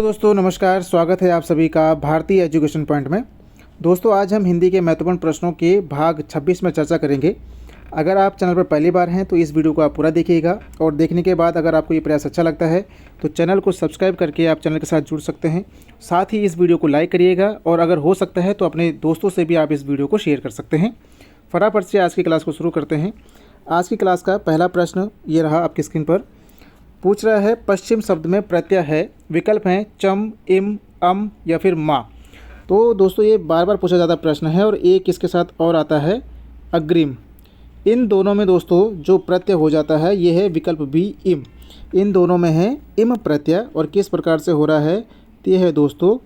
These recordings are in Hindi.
तो दोस्तों नमस्कार, स्वागत है आप सभी का भारतीय एजुकेशन पॉइंट में। दोस्तों आज हम हिंदी के महत्वपूर्ण प्रश्नों के भाग 26 में चर्चा करेंगे। अगर आप चैनल पर पहली बार हैं तो इस वीडियो को आप पूरा देखिएगा और देखने के बाद अगर आपको ये प्रयास अच्छा लगता है तो चैनल को सब्सक्राइब करके आप चैनल के साथ जुड़ सकते हैं। साथ ही इस वीडियो को लाइक करिएगा और अगर हो सकता है तो अपने दोस्तों से भी आप इस वीडियो को शेयर कर सकते हैं। फटाफट से आज की क्लास को शुरू करते हैं। आज की क्लास का पहला प्रश्न ये रहा आपकी स्क्रीन पर। पूछ रहा है पश्चिम शब्द में प्रत्यय है, विकल्प हैं चम, इम, अम या फिर माँ। तो दोस्तों ये बार बार पूछा जाता प्रश्न है और एक इसके साथ और आता है अग्रिम। इन दोनों में दोस्तों जो प्रत्यय हो जाता है ये है विकल्प बी इम। इन दोनों में है इम प्रत्यय और किस प्रकार से हो रहा है तो ये है दोस्तों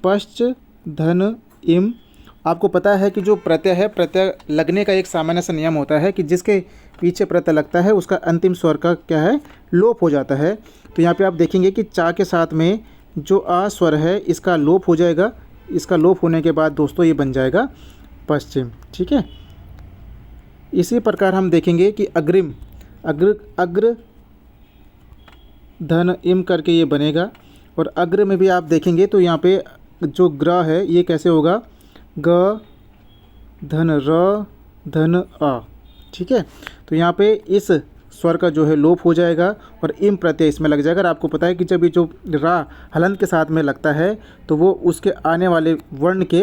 पश्च धन इम। आपको पता है कि जो प्रत्यय है, प्रत्यय लगने का एक सामान्य सा नियम होता है कि जिसके पीछे प्रत्यय लगता है उसका अंतिम स्वर का क्या है, लोप हो जाता है। तो यहाँ पे आप देखेंगे कि चा के साथ में जो आ स्वर है इसका लोप हो जाएगा। इसका लोप होने के बाद दोस्तों ये बन जाएगा पश्चिम। ठीक है, इसी प्रकार हम देखेंगे कि अग्रिम, अग्र धन इम करके ये बनेगा। और अग्र में भी आप देखेंगे तो यहाँ पे जो ग्र है ये कैसे होगा, ग धन र धन आ। ठीक है, तो यहाँ पे इस स्वर का जो है लोप हो जाएगा और इम प्रत्यय इसमें लग जाएगा। और आपको पता है कि जब ये जो रा हलंत के साथ में लगता है तो वो उसके आने वाले वर्ण के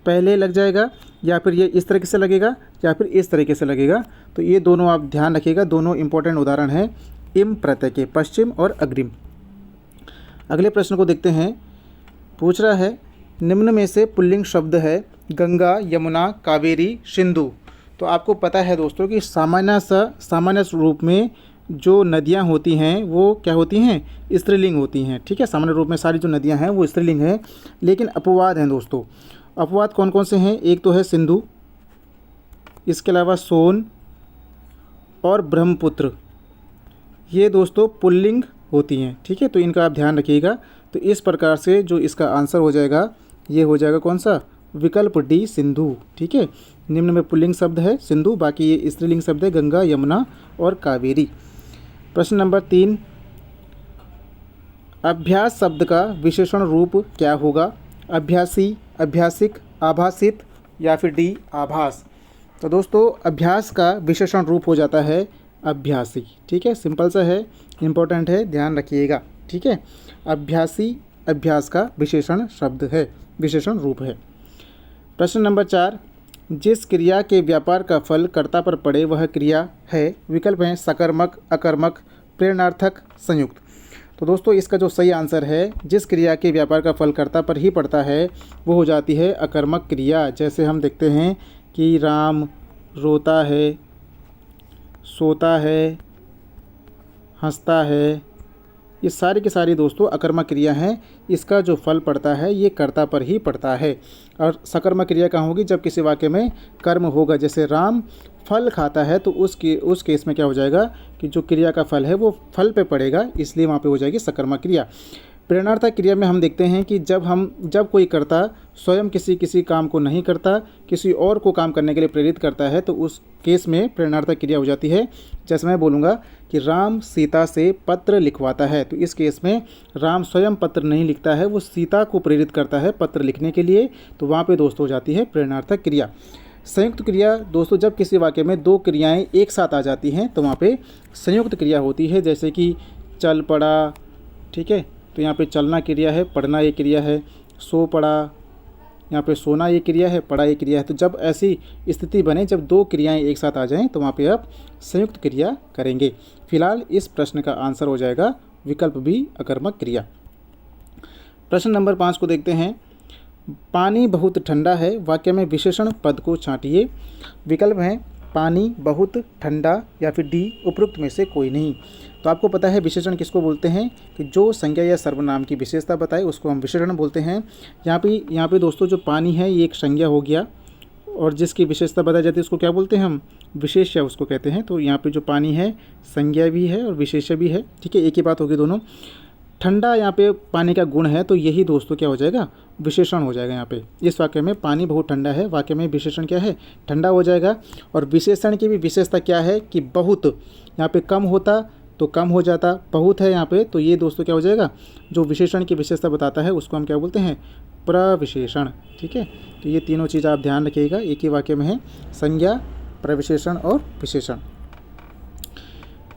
पहले लग जाएगा, या फिर ये इस तरीके से लगेगा या फिर इस तरीके से लगेगा। तो ये दोनों आप ध्यान रखिएगा, दोनों इंपॉर्टेंट उदाहरण हैं इम प्रत्यय के, पश्चिम और अग्रिम। अगले प्रश्न को देखते हैं। पूछ रहा है निम्न में से पुल्लिंग शब्द है गंगा, यमुना, कावेरी, सिंधु। तो आपको पता है दोस्तों कि सामान्य रूप में जो नदियां होती हैं वो क्या होती हैं, स्त्रीलिंग होती हैं। ठीक है, सामान्य रूप में सारी जो नदियां हैं वो स्त्रीलिंग हैं, लेकिन अपवाद हैं दोस्तों। अपवाद कौन कौन से हैं, एक तो है सिंधु, इसके अलावा सोन और ब्रह्मपुत्र, ये दोस्तों पुल्लिंग होती हैं। ठीक है, तो इनका आप ध्यान रखिएगा। तो इस प्रकार से जो इसका आंसर हो जाएगा ये हो जाएगा कौन सा, विकल्प डी सिंधु। ठीक है, निम्न में पुल्लिंग शब्द है सिंधु, बाकी ये स्त्रीलिंग शब्द है गंगा, यमुना और कावेरी। प्रश्न नंबर 3, अभ्यास शब्द का विशेषण रूप क्या होगा, अभ्यासी, अभ्यासिक, आभासित या फिर डी आभास। तो दोस्तों अभ्यास का विशेषण रूप हो जाता है अभ्यासी। ठीक है, सिंपल सा है, इम्पोर्टेंट है, ध्यान रखिएगा। ठीक है, अभ्यासी अभ्यास का विशेषण शब्द है, विशेषण रूप है। प्रश्न नंबर 4, जिस क्रिया के व्यापार का फल कर्ता पर पड़े वह क्रिया है, विकल्प हैं सकर्मक, अकर्मक, प्रेरणार्थक, संयुक्त। तो दोस्तों इसका जो सही आंसर है, जिस क्रिया के व्यापार का फल कर्ता पर ही पड़ता है वो हो जाती है अकर्मक क्रिया। जैसे हम देखते हैं कि राम रोता है, सोता है, हंसता है, ये सारी की सारी दोस्तों अकर्मक क्रिया हैं। इसका जो फल पड़ता है ये कर्ता पर ही पड़ता है। और सकर्मक क्रिया कहाँ होगी, जब किसी वाक्य में कर्म होगा। जैसे राम फल खाता है तो उस केस में क्या हो जाएगा कि जो क्रिया का फल है वो फल पे पड़ेगा, इसलिए वहाँ पे हो जाएगी सकर्मक क्रिया। प्रेरणार्थक क्रिया में हम देखते हैं कि जब कोई कर्ता स्वयं किसी काम को नहीं करता, किसी और को काम करने के लिए प्रेरित करता है, तो उस केस में प्रेरणार्थक क्रिया हो जाती है। जैसे मैं बोलूँगा कि राम सीता से पत्र लिखवाता है, तो इस केस में राम स्वयं पत्र नहीं लिखता है, वो सीता को प्रेरित करता है पत्र लिखने के लिए, तो वहाँ पे दोस्तों हो जाती है प्रेरणार्थक क्रिया। संयुक्त क्रिया दोस्तों जब किसी वाक्य में दो क्रियाएँ एक साथ आ जाती हैं तो वहाँ पे संयुक्त क्रिया होती है। जैसे कि चल पड़ा, ठीक है, तो यहाँ पे चलना क्रिया है, पढ़ना ये क्रिया है, सो पड़ा, यहाँ पे सोना ये क्रिया है, पढ़ा ये क्रिया है। तो जब ऐसी स्थिति बने, जब दो क्रियाएं एक साथ आ जाएं तो वहाँ पे आप संयुक्त क्रिया करेंगे। फिलहाल इस प्रश्न का आंसर हो जाएगा विकल्प बी अकर्मक क्रिया। प्रश्न नंबर 5 को देखते हैं। पानी बहुत ठंडा है, वाक्य में विशेषण पद को छांटिए। विकल्प हैं पानी बहुत ठंडा या फिर डी उपरोक्त में से कोई नहीं। तो आपको पता है विशेषण किसको बोलते हैं कि जो संज्ञा या सर्वनाम की विशेषता बताए उसको हम विशेषण बोलते हैं। यहाँ पे दोस्तों जो पानी है ये एक संज्ञा हो गया और जिसकी विशेषता बताई जाती है उसको क्या बोलते हैं हम, विशेष्य उसको कहते हैं। तो यहाँ पे जो पानी है संज्ञा भी है और विशेष्य भी है। ठीक है, एक ही बात होगी दोनों। ठंडा यहाँ पे पानी का गुण है तो यही दोस्तों क्या हो जाएगा, विशेषण हो जाएगा। यहाँ पे इस वाक्य में पानी बहुत ठंडा है, वाक्य में विशेषण क्या है, ठंडा हो जाएगा। और विशेषण की भी विशेषता क्या है कि बहुत, यहाँ पे कम होता तो कम हो जाता, बहुत है यहाँ पे, तो ये दोस्तों क्या हो जाएगा, जो विशेषण की विशेषता बताता है उसको हम क्या बोलते हैं, प्रविशेषण। ठीक है, तो ये तीनों चीज़ आप ध्यान रखिएगा, एक ही वाक्य में है, संज्ञा, प्रविशेषण और विशेषण।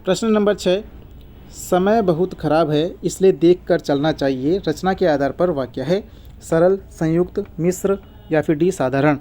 प्रश्न नंबर 6, समय बहुत खराब है इसलिए देखकर चलना चाहिए, रचना के आधार पर वाक्य है, सरल, संयुक्त, मिश्र या फिर डी साधारण।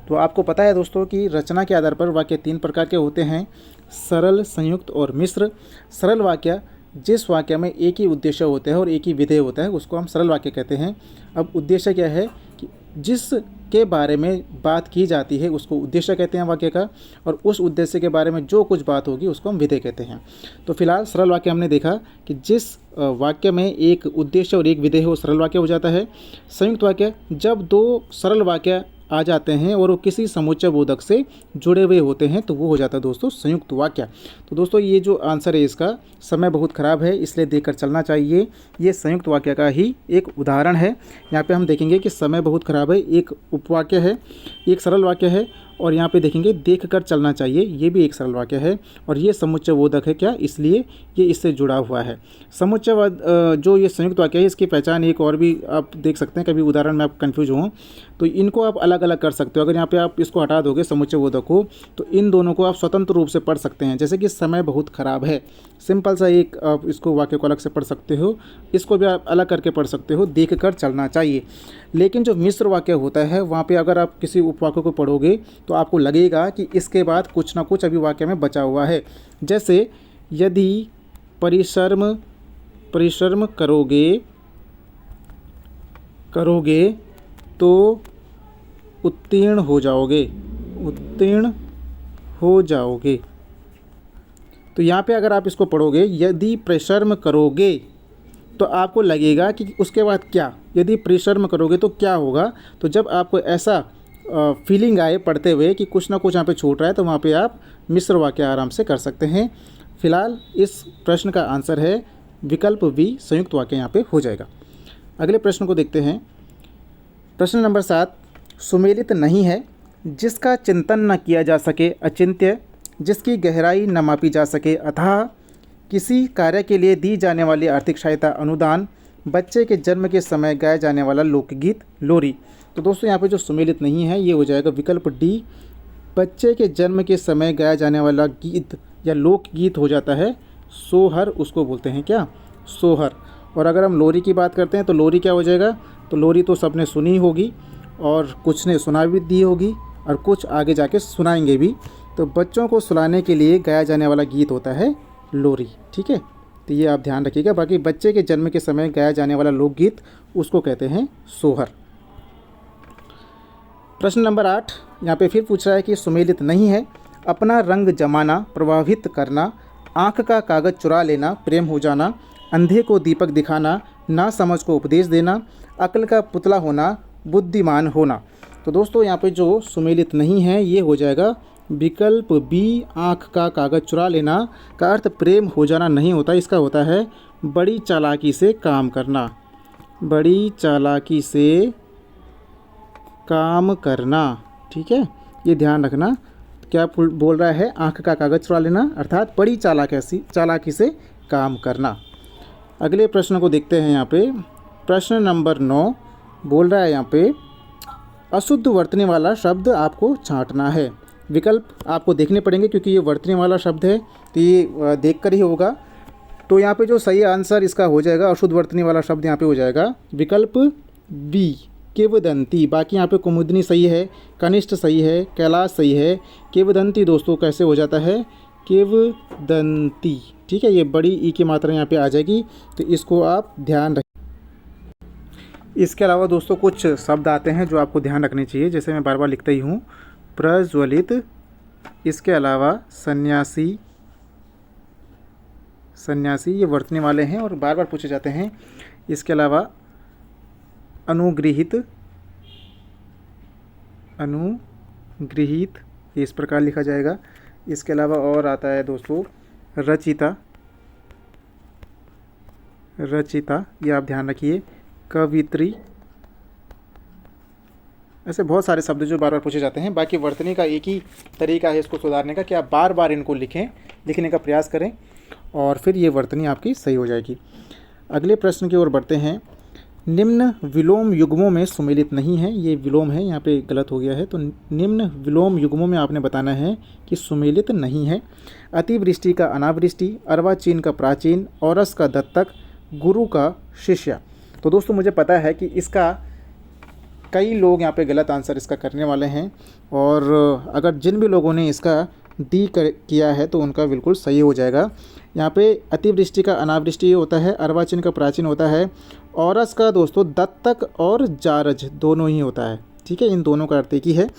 तो आपको पता है दोस्तों कि रचना के आधार पर वाक्य 3 प्रकार के होते हैं, सरल, संयुक्त और मिश्र। सरल वाक्य जिस वाक्य में एक ही उद्देश्य होता है और एक ही विधेय होता है उसको हम सरल वाक्य कहते हैं। अब उद्देश्य क्या है कि जिस के बारे में बात की जाती है उसको उद्देश्य कहते हैं वाक्य का, और उस उद्देश्य के बारे में जो कुछ बात होगी उसको हम विधेय कहते हैं। तो फिलहाल सरल वाक्य हमने देखा कि जिस वाक्य में एक उद्देश्य और एक विधेय हो सरल वाक्य हो जाता है। संयुक्त वाक्य जब दो सरल वाक्य आ जाते हैं और वो किसी समुच्चय बोधक से जुड़े हुए होते हैं तो वो हो जाता है दोस्तों संयुक्त वाक्य। तो दोस्तों ये जो आंसर है इसका, समय बहुत खराब है इसलिए देखकर चलना चाहिए, ये संयुक्त वाक्य का ही एक उदाहरण है। यहाँ पे हम देखेंगे कि समय बहुत खराब है एक उपवाक्य है, एक सरल वाक्य है, और यहाँ पे देखेंगे देखकर चलना चाहिए, ये भी एक सरल वाक्य है, और ये समुच्चय बोधक है क्या, इसलिए ये इससे जुड़ा हुआ है। समुच्चय जो ये संयुक्त वाक्य है इसकी पहचान एक और भी आप देख सकते हैं, कभी उदाहरण में आप कन्फ्यूज हों तो इनको आप अलग अलग कर सकते हो। अगर यहाँ पे आप इसको हटा दोगे समुच्चय बोधक को तो इन दोनों को आप स्वतंत्र रूप से पढ़ सकते हैं। जैसे कि समय बहुत खराब है, सिंपल सा एक आप इसको वाक्य को अलग से पढ़ सकते हो, इसको भी आप अलग करके पढ़ सकते हो, देख कर चलना चाहिए। लेकिन जो मिश्र वाक्य होता है वहाँ पे अगर आप किसी उपवाक्य को पढ़ोगे तो आपको लगेगा कि इसके बाद कुछ ना कुछ अभी वाक्य में बचा हुआ है। जैसे यदि परिश्रम करोगे तो उत्तीर्ण हो जाओगे। तो यहाँ पे अगर आप इसको पढ़ोगे यदि परिश्रम करोगे तो आपको लगेगा कि उसके बाद क्या, यदि परिश्रम करोगे तो क्या होगा। तो जब आपको ऐसा फीलिंग आए पढ़ते हुए कि कुछ ना कुछ यहाँ पे छूट रहा है तो वहाँ पे आप मिश्र वाक्य आराम से कर सकते हैं। फिलहाल इस प्रश्न का आंसर है विकल्प बी, संयुक्त वाक्य यहाँ पे हो जाएगा। अगले प्रश्न को देखते हैं। प्रश्न नंबर 7, सुमेलित नहीं है, जिसका चिंतन न किया जा सके अचिंत्य, जिसकी गहराई न मापी जा सके अथाह, किसी कार्य के लिए दी जाने वाली आर्थिक सहायता अनुदान, बच्चे के जन्म के समय गाया जाने वाला लोकगीत लोरी। तो दोस्तों यहाँ पे जो सुमेलित नहीं है ये हो जाएगा विकल्प डी, बच्चे के जन्म के समय गाया जाने वाला गीत या लोकगीत हो जाता है सोहर, उसको बोलते हैं क्या, सोहर। और अगर हम लोरी की बात करते हैं तो लोरी क्या हो जाएगा, तो लोरी तो सबने सुनी होगी और कुछ ने सुना भी दी होगी और कुछ आगे जाके सुनाएंगे भी। तो बच्चों को सुलाने के लिए गाया जाने वाला गीत होता है लोरी। ठीक है, तो ये आप ध्यान रखिएगा। बाकी बच्चे के जन्म के समय गाया जाने वाला लोकगीत उसको कहते हैं सोहर। प्रश्न नंबर 8 यहाँ पे फिर पूछ रहा है कि सुमेलित नहीं है, अपना रंग जमाना, प्रभावित करना, आँख का कागज़ चुरा लेना, प्रेम हो जाना, अंधे को दीपक दिखाना, ना समझ को उपदेश देना, अक्ल का पुतला होना, बुद्धिमान होना। तो दोस्तों यहाँ पे जो सुमेलित नहीं है ये हो जाएगा विकल्प बी, आँख का कागज़ चुरा लेना का अर्थ प्रेम हो जाना नहीं होता, इसका होता है बड़ी चालाकी से काम करना, बड़ी चालाकी से काम करना। ठीक है, ये ध्यान रखना, क्या बोल रहा है, आँख का कागज़ चुरा लेना अर्थात बड़ी चालाकी से काम करना। अगले प्रश्न को देखते हैं। यहाँ पे प्रश्न नंबर 9 बोल रहा है यहाँ पे अशुद्ध वर्तने वाला शब्द आपको छांटना है। विकल्प आपको देखने पड़ेंगे क्योंकि ये वर्तने वाला शब्द है तो ये देख कर ही होगा। तो यहाँ पे जो सही आंसर इसका हो जाएगा अशुद्ध वर्तने वाला शब्द यहाँ पे हो जाएगा विकल्प बी, किंवदंती। बाकी यहाँ पे कुमुदनी सही है, कनिष्ठ सही है, कैलाश सही है, किंवदंती दोस्तों कैसे हो जाता है, किंवदंती। ठीक है, ये बड़ी ई की मात्रा यहाँ पे आ जाएगी तो इसको आप ध्यान रखें। इसके अलावा दोस्तों कुछ शब्द आते हैं जो आपको ध्यान रखने चाहिए, जैसे मैं बार बार लिखता ही हूँ, प्रज्वलित, इसके अलावा सन्यासी, ये वर्तने वाले हैं और बार बार पूछे जाते हैं। इसके अलावा अनुगृहित, इस प्रकार लिखा जाएगा। इसके अलावा और आता है दोस्तों रचिता, ये आप ध्यान रखिए, कवित्री, ऐसे बहुत सारे शब्द जो बार बार पूछे जाते हैं। बाकी वर्तनी का एक ही तरीका है इसको सुधारने का कि आप बार बार इनको लिखने का प्रयास करें। और फिर ये वर्तनी आपकी सही हो जाएगी। अगले प्रश्न की ओर बढ़ते हैं। निम्न विलोम युग्मों में सुमेलित नहीं है, ये विलोम है, यहाँ पे गलत हो गया है। तो निम्न विलोम युग्मों में आपने बताना है कि सुमेलित नहीं है। अतिवृष्टि का अनावृष्टि, अर्वाचीन का प्राचीन, औरस का दत्तक, गुरु का शिष्य। तो दोस्तों मुझे पता है कि इसका कई लोग यहाँ पे गलत आंसर इसका करने वाले हैं, और अगर जिन भी लोगों ने इसका डी किया है तो उनका बिल्कुल सही हो जाएगा। यहाँ पे अतिवृष्टि का अनावृष्टि होता है, अर्वाचीन का प्राचीन होता है, औरस का दोस्तों दत्तक और जारज दोनों ही होता है। ठीक है, इन दोनों का अर्थ एक ही है।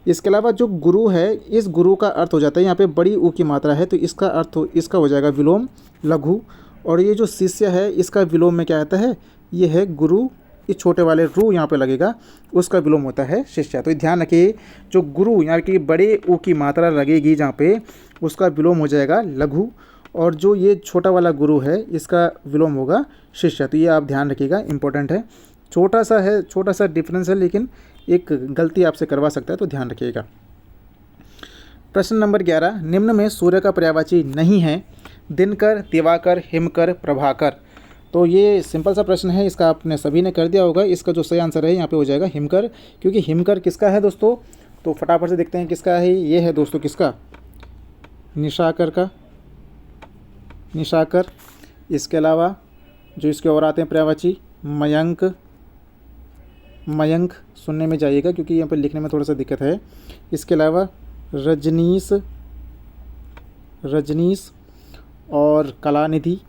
इसके अलावा जो गुरु है, इस गुरु का अर्थ हो जाता है, यहाँ पे बड़ी ऊ की मात्रा है तो इसका अर्थ इसका हो जाएगा विलोम लघु। और ये जो शिष्य है इसका विलोम में क्या आता है, ये है गुरु, इस छोटे वाले रू यहाँ पे लगेगा, उसका विलोम होता है शिष्य। तो ध्यान रखिए, जो गुरु यहाँ की बड़े ऊ की मात्रा लगेगी जहाँ पे, उसका विलोम हो जाएगा लघु, और जो ये छोटा वाला गुरु है इसका विलोम होगा शिष्य। तो ये आप ध्यान रखिएगा, इंपॉर्टेंट है। छोटा सा डिफरेंस है, लेकिन एक गलती आपसे करवा सकता है, तो ध्यान रखिएगा। प्रश्न नंबर 11, निम्न में सूर्य का पर्यायवाची नहीं है। दिनकर, दिवाकर, हिमकर, प्रभाकर। तो ये सिंपल सा प्रश्न है, इसका आपने सभी ने कर दिया होगा। इसका जो सही आंसर है यहाँ पे हो जाएगा हिमकर, क्योंकि हिमकर किसका है दोस्तों, तो फटाफट से देखते हैं किसका है। ये है दोस्तों किसका, निशाकर का, निशाकर। इसके अलावा जो इसके और आते हैं पर्यायवाची, मयंक, मयंक सुनने में जाइएगा क्योंकि यहाँ पर लिखने में थोड़ा सा दिक्कत है। इसके अलावा रजनीश, रजनीश और कलानिधि,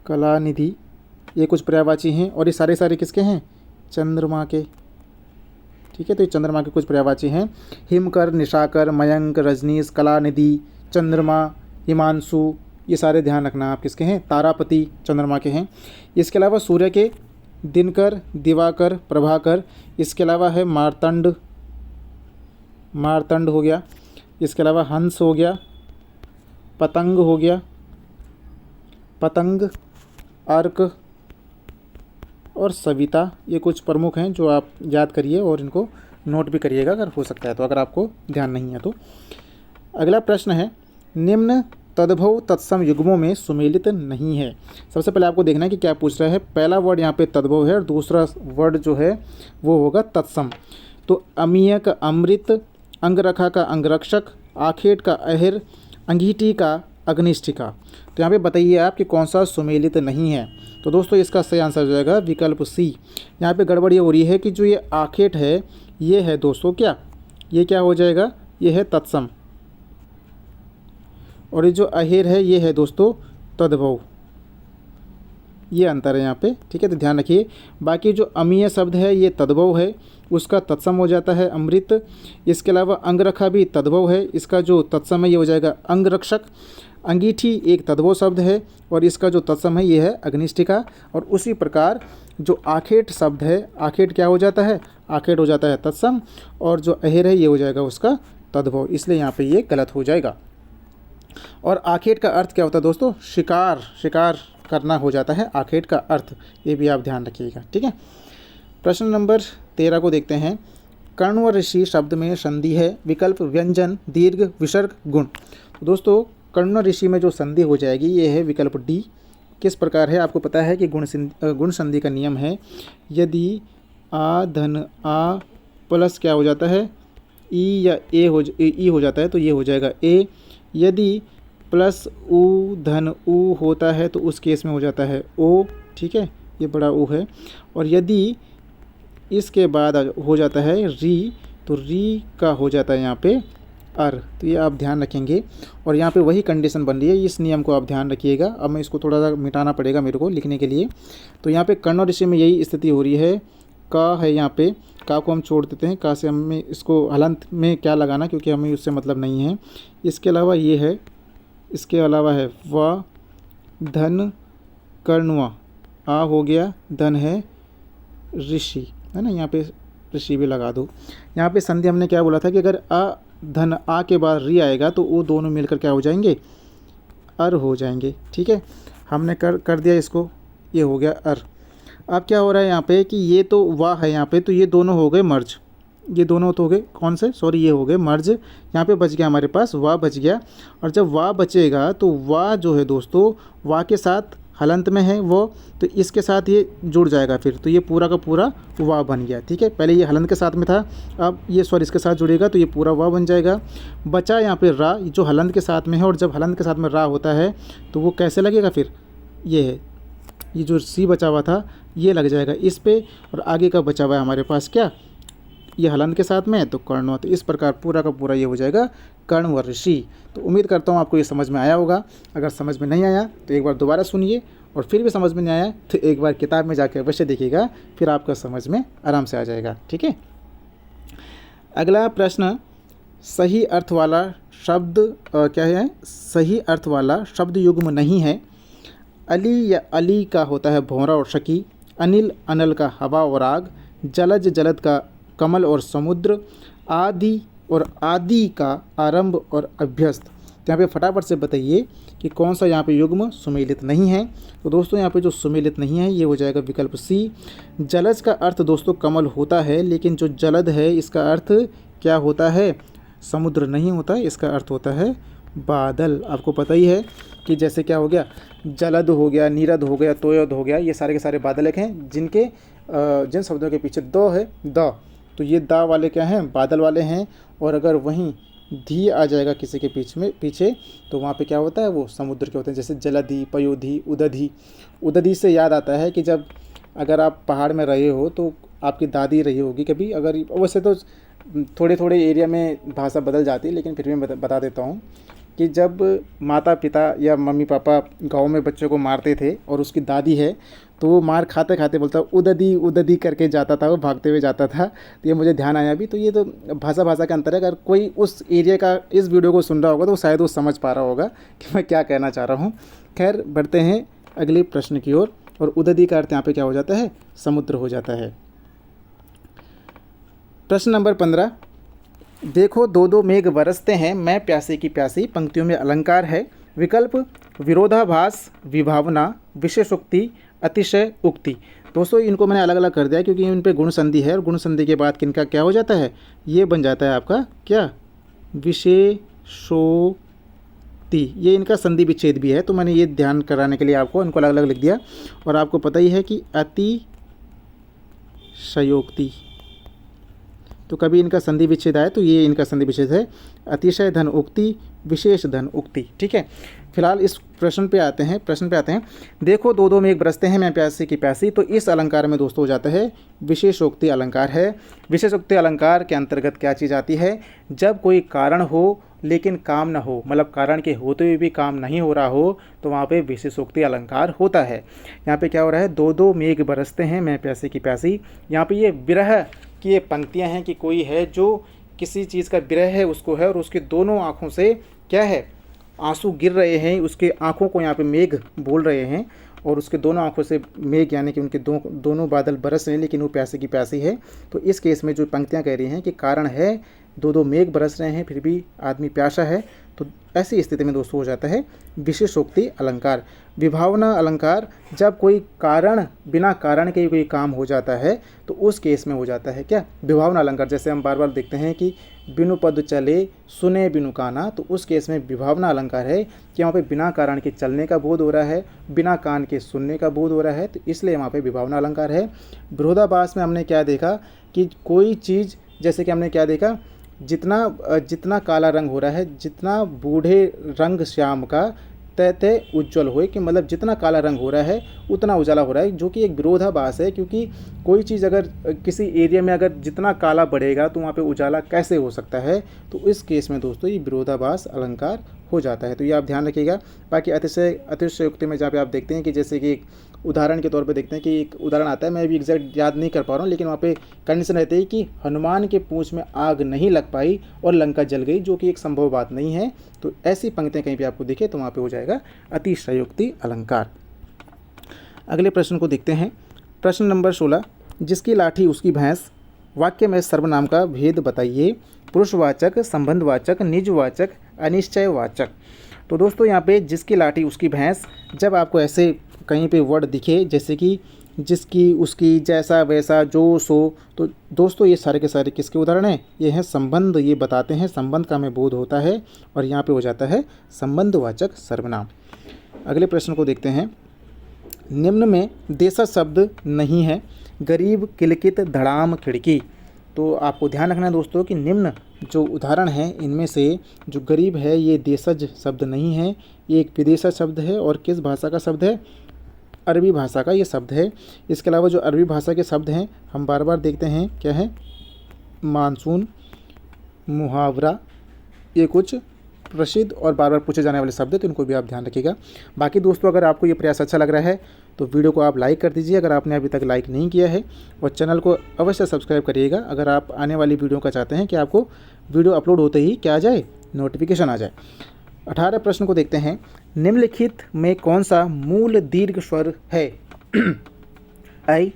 कलानिधि, ये कुछ पर्यायवाची हैं। और ये सारे किसके हैं, चंद्रमा के। ठीक है, तो ये चंद्रमा के कुछ पर्यायवाची हैं। हिमकर, निशाकर, मयंक, रजनीश, कलानिधि, चंद्रमा, हिमांशु, ये सारे ध्यान रखना आप किसके हैं, तारापति चंद्रमा के हैं। इसके अलावा सूर्य के दिनकर, दिवाकर, प्रभाकर। इसके अलावा है मार्तंड, मार्तंड हो गया। इसके अलावा हंस हो गया, पतंग हो गया, पतंग, अर्क और सविता। ये कुछ प्रमुख हैं जो आप याद करिए और इनको नोट भी करिएगा अगर हो सकता है तो, अगर आपको ध्यान नहीं है तो। अगला प्रश्न है, निम्न तद्भव तत्सम युग्मों में सुमेलित नहीं है। सबसे पहले आपको देखना है कि क्या पूछ रहा है। पहला वर्ड यहाँ पे तद्भव है और दूसरा वर्ड जो है वो होगा तत्सम। तो अमीय का अमृत, अंगरखा का अंगरक्षक, आखेट का अहिर, अंगीठी का अग्निष्ठिका। तो यहाँ पे बताइए आप कि कौन सा सुमेलित नहीं है। तो दोस्तों इसका सही आंसर हो जाएगा विकल्प सी। यहाँ पे गड़बड़ी हो रही है कि जो ये आखेट है ये है दोस्तों क्या, ये क्या हो जाएगा, ये है तत्सम, और ये जो अहिर है ये है दोस्तों तद्भव। ये अंतर है यहाँ पे। ठीक है, तो ध्यान रखिए। बाकी जो अमीय शब्द है ये तद्भव है, उसका तत्सम हो जाता है अमृत। इसके अलावा अंगरखा भी तद्भव है, इसका जो तत्सम है ये हो जाएगा अंगरक्षक। अंगीठी एक तद्भव शब्द है और इसका जो तत्सम है ये है अग्निष्ठिका। और उसी प्रकार जो आखेट शब्द है, आखेट क्या हो जाता है, आखेट हो जाता है तत्सम, और जो अहिर है ये हो जाएगा उसका तद्भव। इसलिए यहाँ पे ये गलत हो जाएगा। और आखेट का अर्थ क्या होता है दोस्तों, शिकार, शिकार करना हो जाता है आखेट का अर्थ। ये भी आप ध्यान रखिएगा। ठीक है, प्रश्न नंबर 13 को देखते हैं। कण्व ऋषि शब्द में संधि है, विकल्प व्यंजन, दीर्घ, विसर्ग, गुण। तो दोस्तों कण्व ऋषि में जो संधि हो जाएगी ये है विकल्प डी। किस प्रकार है आपको पता है कि गुण संधि का नियम है, यदि आ धन आ प्लस क्या हो जाता है, ई या ए हो जाता है तो ये हो जाएगा ए। यदि प्लस ऊ धन ऊ होता है तो उस केस में हो जाता है ओ। ठीक है, ये बड़ा ऊ है। और यदि इसके बाद हो जाता है री, तो री का हो जाता है यहाँ पे अर। तो ये आप ध्यान रखेंगे और यहाँ पे वही कंडीशन बन रही है, इस नियम को आप ध्यान रखिएगा। अब मैं इसको थोड़ा सा मिटाना पड़ेगा मेरे को लिखने के लिए। तो यहाँ पे कण्व ऋषि में यही स्थिति हो रही है। का है यहाँ पे, का को हम छोड़ देते हैं, का से हमें इसको हलंत में क्या लगाना क्योंकि हमें उससे मतलब नहीं है। इसके अलावा ये है, इसके अलावा है व धन कर्णवा, आ हो गया, धन है ऋषि, है ना, यहाँ पे ऋषि भी लगा दो। यहाँ पे संधि हमने क्या बोला था कि अगर आ धन आ के बाद री आएगा तो वो दोनों मिलकर क्या हो जाएंगे, अर हो जाएंगे। ठीक है, हमने कर दिया इसको, ये हो गया अर। अब क्या हो रहा है यहाँ पे कि ये तो वाह है यहाँ पे, तो ये दोनों हो गए मर्ज, ये दोनों तो हो गए कौन से, सॉरी ये हो गए मर्ज। यहाँ पे बच गया हमारे पास वाह बच गया, और जब वाह बचेगा तो वाह जो है दोस्तों वाह के साथ हलंत में है वो, तो इसके साथ ये जुड़ जाएगा फिर, तो ये पूरा का पूरा वाह बन गया। ठीक है, पहले ये हलंत के साथ में था, अब ये सॉरी इसके साथ जुड़ेगा तो ये पूरा वाह बन जाएगा। बचा यहाँ पे रा, जो हलंत के साथ में है, और जब हलंत के साथ में रा होता है तो वो कैसे लगेगा फिर, ये है, ये जो सी बचा हुआ था ये लग जाएगा इस पे, और आगे का बचा हुआ है हमारे पास क्या, ये हलंत के साथ में है तो कर्ण, तो इस प्रकार पूरा का पूरा ये हो जाएगा कर्ण व ऋषि। तो उम्मीद करता हूँ आपको ये समझ में आया होगा। अगर समझ में नहीं आया तो एक बार दोबारा सुनिए, और फिर भी समझ में नहीं आया तो एक बार किताब में जाकर अवश्य देखिएगा, फिर आपका समझ में आराम से आ जाएगा। ठीक है, अगला प्रश्न, सही अर्थ वाला शब्द क्या है, सही अर्थ वाला शब्द युग्म नहीं है। अली या अली का होता है भौरा और शकी, अनिल अनल का हवा और आग, जलज जलद का कमल और समुद्र, आदि और आदि का आरंभ और अभ्यस्त। तो यहाँ पे फटाफट से बताइए कि कौन सा यहाँ पे युग्म सुमेलित नहीं है। तो दोस्तों यहाँ पे जो सुमेलित नहीं है ये हो जाएगा विकल्प सी। जलज का अर्थ दोस्तों कमल होता है, लेकिन जो जलद है इसका अर्थ क्या होता है, समुद्र नहीं होता, इसका अर्थ होता है बादल। आपको पता ही है कि जैसे क्या हो गया, जलद हो गया, नीरद हो गया, तोयद हो गया, ये सारे के सारे बादल एक हैं जिनके जिन शब्दों के पीछे द है, द, तो ये दा वाले क्या हैं, बादल वाले हैं। और अगर वहीं धी आ जाएगा किसी के पीछे तो वहाँ पे क्या होता है, वो समुद्र के होते हैं, जैसे जलधि, पयोधि, उदधि। उदधि से याद आता है कि जब अगर आप पहाड़ में रहे हो तो आपकी दादी रही होगी कभी, अगर वैसे तो थोड़े थोड़े एरिया में भाषा बदल जाती है, लेकिन फिर भी मैं बता देता हूँ कि जब माता पिता या मम्मी पापा गाँव में बच्चों को मारते थे और उसकी दादी है तो वो मार खाते खाते बोलता उददी उददी करके जाता था, वो भागते हुए जाता था। तो ये मुझे ध्यान आया अभी। तो ये तो भाषा का अंतर है। अगर कोई उस एरिया का इस वीडियो को सुन रहा होगा तो शायद वो समझ पा रहा होगा कि मैं क्या कहना चाह रहा हूँ। खैर बढ़ते हैं अगले प्रश्न की ओर। और उददी का अर्थ यहाँ पे क्या हो जाता है, समुद्र हो जाता है। प्रश्न नंबर 15, देखो दो दो मेघ बरसते हैं, मैं प्यासे की प्यासी। पंक्तियों में अलंकार है। विकल्प विरोधाभास, विभावना, विशेषोक्ति, अतिशय उक्ति। दोस्तों इनको मैंने अलग अलग कर दिया क्योंकि इन पे गुण संधि है, और गुण संधि के बाद किनका क्या हो जाता है, ये बन जाता है आपका क्या, विशेषोक्ति। ये इनका संधि विच्छेद भी है, तो मैंने ये ध्यान कराने के लिए आपको इनको अलग अलग लिख दिया। और आपको पता ही है कि अतिशयोक्ति, तो कभी इनका संधि विच्छेद आए तो ये इनका संधि विच्छेद है। अतिशय धन उक्ति, विशेष धन उक्ति। ठीक है, फिलहाल इस प्रश्न पे आते हैं। देखो दो दो मेघ बरसते हैं, मैं प्यासी की प्यासी। तो इस अलंकार में दोस्तों हो जाता है विशेषोक्ति अलंकार है। विशेषोक्ति अलंकार के अंतर्गत क्या चीज़ आती है, जब कोई कारण हो लेकिन काम ना हो, मतलब कारण के होते हुए भी काम नहीं हो रहा हो, तो वहाँ पे विशेषोक्ति अलंकार होता है। यहाँ पे क्या हो रहा है, दो दो मेघ बरसते हैं, मैं प्यासी की प्यासी। यहाँ पे ये विरह की ये पंक्तियाँ हैं कि कोई है जो किसी चीज़ का विरह है उसको है, और उसके दोनों आँखों से क्या है, आंसू गिर रहे हैं, उसके आँखों को यहाँ पे मेघ बोल रहे हैं, और उसके दोनों आँखों से मेघ यानी कि उनके दोनों बादल बरस रहे हैं, लेकिन वो प्यासे की प्यासी है। तो इस केस में जो पंक्तियाँ कह रही हैं कि कारण है, दो दो मेघ बरस रहे हैं, फिर भी आदमी प्यासा है, तो ऐसी स्थिति में दोस्तों हो जाता है विशेषोक्ति अलंकार। विभावना अलंकार, जब कोई कारण बिना कारण के कोई काम हो जाता है तो उस केस में हो जाता है क्या, विभावना अलंकार। जैसे हम बार बार देखते हैं कि बिनु पद चले सुने बिनु काना, तो उस केस में विभावना अलंकार है कि वहाँ पे बिना कारण के चलने का बोध हो रहा है, बिना कान के सुनने का बोध हो रहा है, तो इसलिए वहाँ पे विभावना अलंकार है। विरोधाभास में हमने क्या देखा कि कोई चीज़, जैसे कि हमने क्या देखा, जितना काला रंग हो रहा है, जितना बूढ़े रंग श्याम का तय उज्ज्वल होए, कि मतलब जितना काला रंग हो रहा है उतना उजाला हो रहा है, जो कि एक विरोधाभास है। क्योंकि कोई चीज़ अगर किसी एरिया में अगर जितना काला बढ़ेगा तो वहाँ पे उजाला कैसे हो सकता है, तो इस केस में दोस्तों ये विरोधाभास अलंकार हो जाता है। तो ये आप ध्यान रखिएगा। बाकी अतिशयोक्ति में जहाँ पे आप देखते हैं कि जैसे कि उदाहरण के तौर पे देखते हैं कि एक उदाहरण आता है, मैं भी एग्जैक्ट याद नहीं कर पा रहा हूँ, लेकिन वहाँ पे कंडीशन रहती है कि हनुमान के पूंछ में आग नहीं लग पाई और लंका जल गई, जो कि एक संभव बात नहीं है। तो ऐसी पंक्तियाँ कहीं पे आपको दिखे तो वहाँ पे हो जाएगा अतिशयोक्ति अलंकार। अगले प्रश्न को देखते हैं। प्रश्न नंबर 16, जिसकी लाठी उसकी भैंस, वाक्य में सर्वनाम का भेद बताइए। पुरुषवाचक, संबंधवाचक, निजवाचक, अनिश्चयवाचक। तो दोस्तों यहाँ पे जिसकी लाठी उसकी भैंस, जब आपको ऐसे कहीं पे वर्ड दिखे, जैसे कि जिसकी, उसकी, जैसा, वैसा, जो, सो। तो दोस्तों ये सारे के सारे किसके उदाहरण हैं? ये हैं संबंध। ये बताते हैं संबंध का हमें बोध होता है और यहाँ पे हो जाता है संबंधवाचक सर्वनाम। अगले प्रश्न को देखते हैं। निम्न में देशज शब्द नहीं है। गरीब, किलकित, धड़ाम, खिड़की। तो आपको ध्यान रखना है दोस्तों कि निम्न जो उदाहरण हैं इनमें से जो गरीब है ये देशज शब्द नहीं है, ये एक विदेशज शब्द है। और किस भाषा का शब्द है? अरबी भाषा का ये शब्द है। इसके अलावा जो अरबी भाषा के शब्द हैं हम बार बार देखते हैं, क्या है? मानसून, मुहावरा, ये कुछ प्रसिद्ध और बार बार पूछे जाने वाले शब्द हैं, तो इनको भी आप ध्यान रखिएगा। बाकी दोस्तों अगर आपको ये प्रयास अच्छा लग रहा है तो वीडियो को आप लाइक कर दीजिए अगर आपने अभी तक लाइक नहीं किया है, और चैनल को अवश्य सब्सक्राइब करिएगा अगर आप आने वाली वीडियो का चाहते हैं कि आपको वीडियो अपलोड होते ही क्या आ जाए, नोटिफिकेशन आ जाए। 18 प्रश्न को देखते हैं। निम्नलिखित में कौन सा मूल दीर्घ स्वर है? ऐ,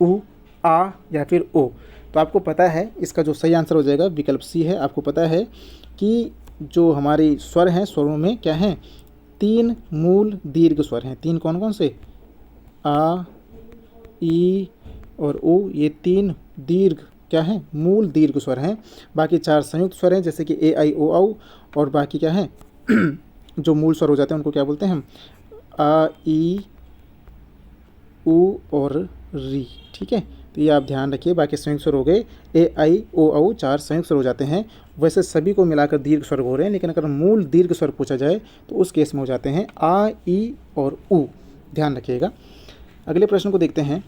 उ, आ या फिर ओ। तो आपको पता है इसका जो सही आंसर हो जाएगा विकल्प सी है। आपको पता है कि जो हमारी स्वर हैं, स्वरों में क्या हैं? 3 मूल दीर्घ स्वर हैं। 3 कौन कौन से? आ, ई और ओ। ये 3 दीर्घ क्या हैं? मूल दीर्घ स्वर हैं। बाकी 4 संयुक्त स्वर हैं जैसे कि ए, आई, ओ, औ। और बाकी क्या है? जो मूल स्वर हो जाते हैं उनको क्या बोलते हैं हम? आ, ई, उ और री। ठीक है, तो ये आप ध्यान रखिए। बाकी संयुक्त स्वर हो गए ए, आई, ओ, औ। 4 संयुक्त स्वर हो जाते हैं। वैसे सभी को मिलाकर दीर्घ स्वर हो रहे हैं, लेकिन अगर मूल दीर्घ स्वर पूछा जाए तो उस केस में हो जाते हैं आ, ई और उ। ध्यान रखिएगा। अगले प्रश्न को देखते हैं।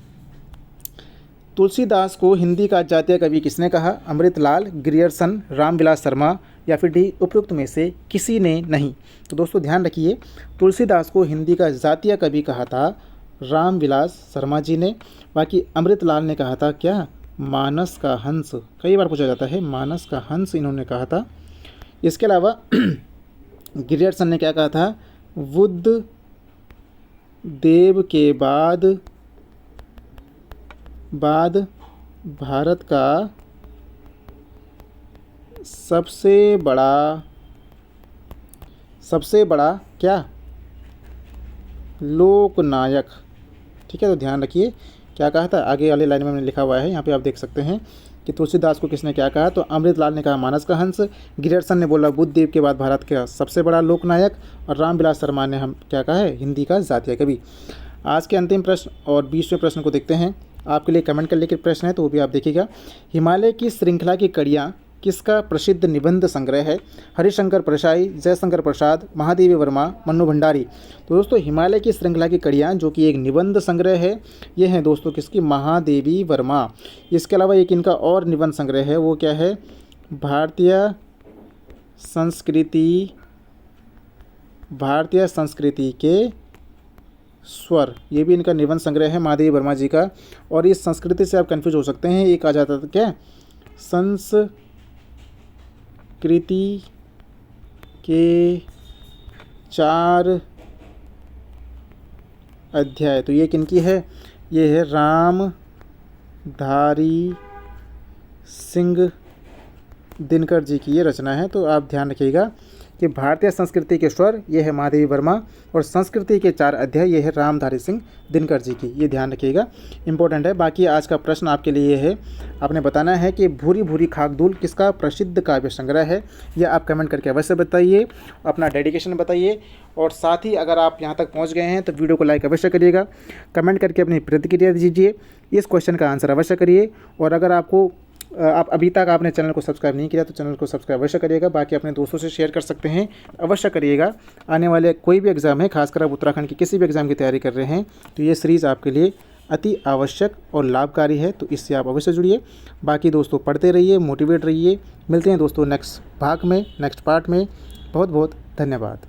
तुलसीदास को हिंदी का जातीय कवि किसने कहा? अमृतलाल, ग्रियर्सन, रामविलास शर्मा या फिर डी उपरोक्त में से किसी ने नहीं। तो दोस्तों ध्यान रखिए, तुलसीदास को हिंदी का जातीय कवि कहा था रामविलास शर्मा जी ने। बाकी अमृतलाल ने कहा था क्या? मानस का हंस। कई बार पूछा जाता है, मानस का हंस इन्होंने कहा था। इसके अलावा ग्रियर्सन ने क्या कहा था? बुद्ध देव के बाद भारत का सबसे बड़ा क्या? लोकनायक। ठीक है, तो ध्यान रखिए क्या कहा था। आगे वाले लाइन में मैंने लिखा हुआ है, यहाँ पे आप देख सकते हैं कि तुलसीदास को किसने क्या कहा। तो अमृतलाल ने कहा मानस का हंस, ग्रियर्सन ने बोला बुद्ध देव के बाद भारत का सबसे बड़ा लोकनायक, और रामविलास शर्मा ने हम क्या कहा है? हिंदी का जातीय कवि। आज के अंतिम प्रश्न और 20वें प्रश्न को देखते हैं। आपके लिए कमेंट कर लेकर प्रश्न है तो वो भी आप देखिएगा। हिमालय की श्रृंखला की कड़ियाँ किसका प्रसिद्ध निबंध संग्रह है? हरिशंकर परशाई, जयशंकर प्रसाद, महादेवी वर्मा, मन्नू भंडारी। तो दोस्तों हिमालय की श्रृंखला की कड़ियाँ जो कि एक निबंध संग्रह है, ये हैं दोस्तों किसकी? महादेवी वर्मा। इसके अलावा एक इनका और निबंध संग्रह है, वो क्या है? भारतीय संस्कृति के स्वर। ये भी इनका निबंध संग्रह है महादेवी वर्मा जी का। और इस संस्कृति से आप कंफ्यूज हो सकते हैं, एक आ जाता था क्या? संस्कृति के 4 अध्याय। तो ये किनकी है? ये है रामधारी सिंह दिनकर जी की ये रचना है। तो आप ध्यान रखिएगा कि भारतीय संस्कृति के स्वर ये है महादेवी वर्मा, और संस्कृति के 4 अध्याय ये है रामधारी सिंह दिनकर जी की। ये ध्यान रखिएगा, इंपॉर्टेंट है। बाकी आज का प्रश्न आपके लिए ये है, आपने बताना है कि भूरी भूरी खाकदूल किसका प्रसिद्ध काव्य संग्रह है। यह आप कमेंट करके अवश्य बताइए, अपना डेडिकेशन बताइए। और साथ ही अगर आप यहाँ तक पहुँच गए हैं तो वीडियो को लाइक अवश्य करिएगा, कमेंट करके अपनी प्रतिक्रिया दीजिए, इस क्वेश्चन का आंसर अवश्य करिए। और अगर आप अभी तक आपने चैनल को सब्सक्राइब नहीं किया तो चैनल को सब्सक्राइब अवश्य करिएगा। बाकी अपने दोस्तों से शेयर कर सकते हैं, अवश्य करिएगा। आने वाले कोई भी एग्ज़ाम है, खासकर आप उत्तराखंड की किसी भी एग्ज़ाम की तैयारी कर रहे हैं तो ये सीरीज़ आपके लिए अति आवश्यक और लाभकारी है, तो इससे आप अवश्य जुड़िए। बाकी दोस्तों पढ़ते रहिए, मोटिवेट रहिए। मिलते हैं दोस्तों नेक्स्ट भाग में, नेक्स्ट पार्ट में। बहुत बहुत धन्यवाद।